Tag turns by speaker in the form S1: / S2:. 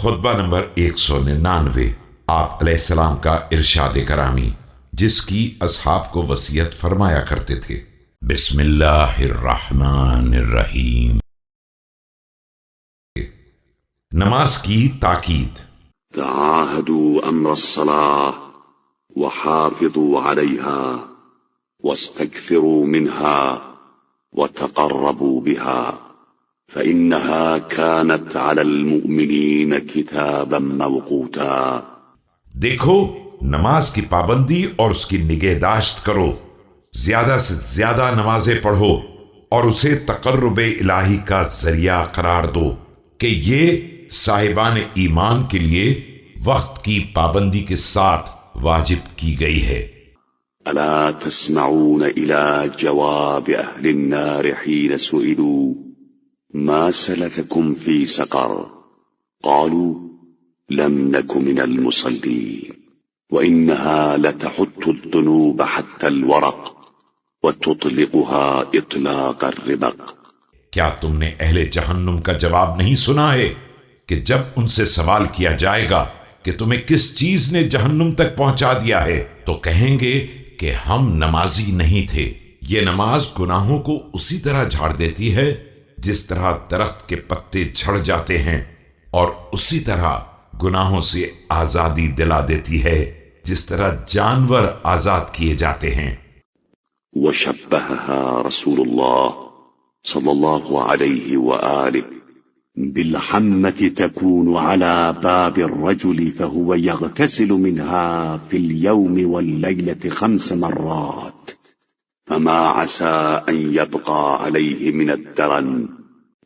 S1: خطبہ نمبر 199 آپ علیہ السلام کا ارشاد کرامی جس کی اصحاب کو وصیت فرمایا کرتے تھے۔ بسم اللہ الرحمن الرحیم۔ نماز کی تاکید۔
S2: تعاهدوا أمر الصلاة وحافظوا عليها واستكثروا منها وتقربوا بها فإنها كانت على المؤمنين كتابا موقوتا۔
S1: دیکھو نماز کی پابندی اور اس کی نگہداشت کرو، زیادہ سے زیادہ نمازیں پڑھو اور اسے تقرب الہی کا ذریعہ قرار دو کہ یہ صاحبان ایمان کے لیے وقت کی پابندی کے ساتھ واجب کی گئی ہے۔
S2: ألا تسمعون إلى جواب أهل النار حين سئلوا ما سلككم في سقر قالوا لم نك من المصلين وإنها لتحت الذنوب حتى الورق وتطلقها إطلاق الربق۔
S1: کیا تم نے اہل جہنم کا جواب نہیں سنا ہے کہ جب ان سے سوال کیا جائے گا کہ تمہیں کس چیز نے جہنم تک پہنچا دیا ہے تو کہیں گے کہ ہم نمازی نہیں تھے۔ یہ نماز گناہوں کو اسی طرح جھاڑ دیتی ہے جس طرح درخت کے پتے جھڑ جاتے ہیں، اور اسی طرح گناہوں سے آزادی دلا دیتی ہے جس طرح جانور آزاد کیے جاتے ہیں۔
S2: وشبهها رسول الله صلى الله عليه وآله بالحمة تكون على باب الرجل فهو يغتسل منها في اليوم والليلة 5 مرات فما عسى أن يبقى عليه من الدرن